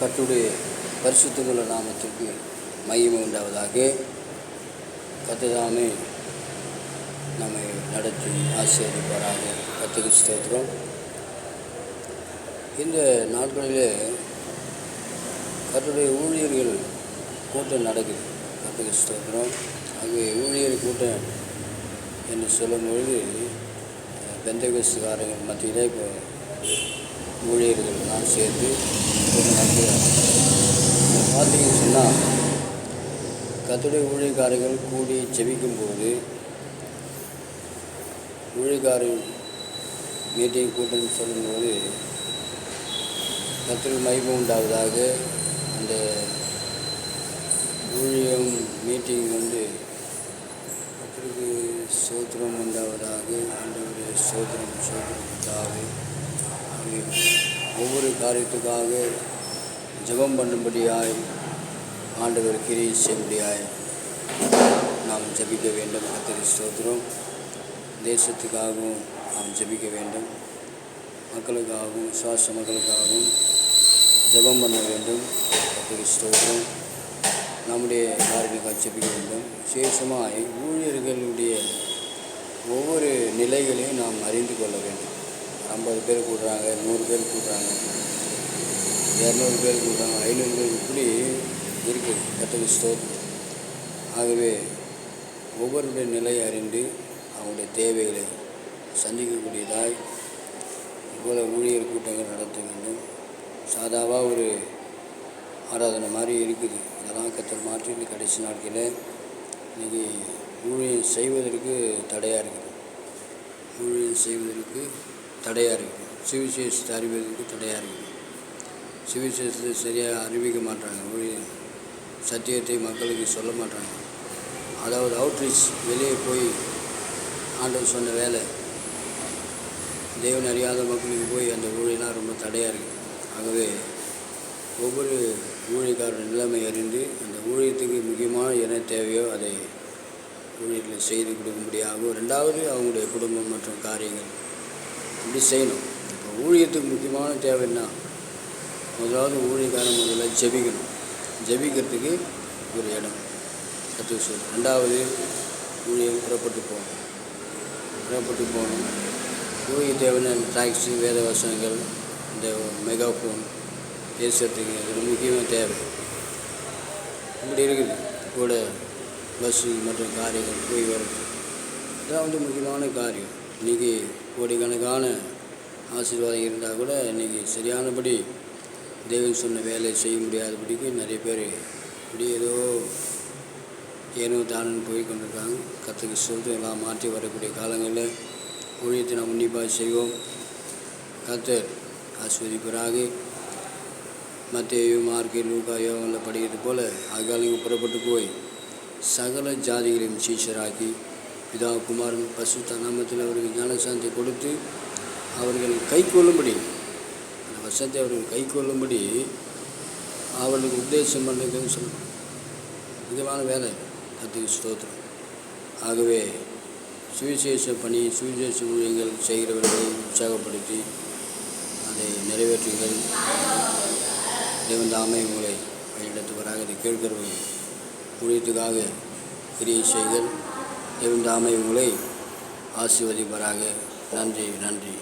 கர்த்தருடைய பரிசுத்தமுள்ள நாமத்திற்கு மகிமை உண்டாவதாக. கர்த்தர் நம்மை நடத்தி ஆசீர்வதிப்பாராக. கர்த்தருக்கு ஸ்தோத்திரம். இந்த நாட்களிலே கர்த்தருடைய ஊழியர்கள் கூட்டம் நடக்குது. கர்த்தருக்கு ஸ்தோத்திரம். ஆகவே ஊழியர் கூட்டம் என்று சொல்லும்பொழுது பெந்தகோஸ்துக்காரர்கள் மத்தியிலே இப்போ ஊழியர்கள்லாம் சேர்ந்து கூட்டம் நடத்துகிறாங்க. பார்த்தீங்கன்னு சொன்னால் கர்த்தருடைய ஊழியக்காரர்கள் கூடி ஜெபிக்கும்போது ஊழியக்காரர்கள் மீட்டிங் கூட்டம்னு சொல்லும்போது கர்த்தருக்கு மகிமை உண்டாவதாக. அந்த ஊழியம் மீட்டிங் கர்த்தருக்கு ஸ்தோத்திரம் உண்டாவதாக. ஆண்டவருடைய ஸ்தோத்திரம் உண்டாவே. ஒவ்வொரு காரியத்துக்காக ஜெபம் பண்ணும்படியாய் ஆண்டவர் கிரியை செய்யும்படியாய் நாம் ஜெபிக்க வேண்டும். கர்த்தருக்கு ஸ்தோத்திரம். தேசத்துக்காகவும் நாம் ஜெபிக்க வேண்டும். மக்களுக்காகவும் விசுவாச மக்களுக்காகவும் ஜெபம் பண்ண வேண்டும். கர்த்தருக்கு ஸ்தோத்திரம். நம்முடைய காரியங்களுக்காக ஜெபிக்க வேண்டும். விசேஷமாய் ஊழியர்களுடைய ஒவ்வொரு நிலைகளையும் நாம் அறிந்து கொள்ள வேண்டும். 50 பேர் கூடுறாங்க, 100 பேர் கூடுறாங்க, 200 பேர் கூடுறாங்க, 500 பேர், இப்படி இருக்குது. கர்த்தருக்கு ஸ்தோத்திரம். ஆகவே ஒவ்வொருடைய நிலையை அறிந்து அவங்களுடைய தேவைகளை சந்திக்கக்கூடியதாய் இவ்வளோ ஊழியர் கூட்டங்கள் நடத்த வேண்டும். சாதாவாக ஒரு ஆராதனை மாதிரி இருக்குது. இதெல்லாம் கர்த்தர் மாற்றி கடைசி நாட்களில் இன்றைக்கி ஊழியம் செய்வதற்கு தடையாக இருக்குது. ஊழியம் செய்வதற்கு தடையாக இருக்குது. சுவிசேஷத்தை அறிவதற்கு தடையாக இருக்குது. சுவிசேஷத்தை சரியாக அறிவிக்க மாட்டாங்க. ஊழியம் சத்தியத்தை மக்களுக்கு சொல்ல மாட்டாங்க. அதாவது அவுட்ரீச், வெளியே போய் ஆண்டவர் சொன்ன வேலை தேவன் அறியாத மக்களுக்கு போய் அந்த ஊழியெல்லாம் ரொம்ப தடையாக இருக்குது. ஆகவே ஒவ்வொரு ஊழியக்காரர் நிலைமை அறிந்து அந்த ஊழியத்துக்கு முக்கியமான என்ன தேவையோ அதை ஊழியர்களை செய்து கொடுக்கும்படியாகவும், 2வது அவங்களுடைய குடும்பம் மற்றும் காரியங்கள் இப்படி செய்யணும். இப்போ ஊழியத்துக்கு முக்கியமான தேவை என்ன? முதலாவது ஊழியக்காரன் முதல்ல ஜெபிக்கணும். ஜெபிக்கிறதுக்கு ஒரு இடம் கற்றுக்க சொல்லணும். 2வது ஊழியம் புறப்பட்டு போகணும். ஊழிய தேவையான டாக்ஸி, வேத வசனங்கள், இந்த மெகாஃபோன் பேசுறதுக்கு இது முக்கியமாக தேவை. இப்படி இருக்குது. கூட பஸ்ஸு மற்றும் காரியங்கள் போய் வருது. இதான் முக்கியமான காரியம். இன்றைக்கி கோடிக்கணக்கான ஆசீர்வாதம் இருந்தால் கூட இன்றைக்கி சரியானபடி தேவன் சொன்ன வேலையை செய்ய முடியாதபடிக்கு நிறைய பேர் இப்படி ஏனோ தானன்னு போய் கொண்டிருக்காங்க. கர்த்தருக்கு ஸ்தோத்திரம். எல்லாம் மாற்றி வரக்கூடிய காலங்களில் ஊழியத்தை நாம் உன்னிப்பாக செய்வோம். கர்த்தர் ஆசீர்வதிப்பராக. மத்தேயு, மார்க்கு, லூக்கா, யோவானில் படிக்கிறது போல் அகாலிங்க புறப்பட்டு போய் சகல ஜாதிகளையும் சீஷராக்கி பிதா, குமாரன், பரிசுத்த நாமத்தில் அவர்கள் ஞானசாந்தி கொடுத்து அவர்கள் கைக்கொள்ளும்படி, அந்த வசனத்தை அவர்கள் கைக்கொள்ளும்படி அவர்களுக்கு உபதேசம் பண்ணுறதுன்னு சொல்லணும். முக்கியமான வேலை. கர்த்தருக்கு ஸ்தோத்திரம். ஆகவே சுவிசேஷ பணி, சுவிசேஷ ஊழியங்கள் செய்கிறவர்களை உற்சாகப்படுத்தி அதை நிறைவேற்றுங்கள். தேவன் தாமே உங்களை வழிநடத்துவராக. அதை கேட்கிறவர்கள் ஊழியத்துக்காக கிரியை செய்கள். தேவன் தாமே உங்களை ஆசீர்வதிப்பராக. நன்றி.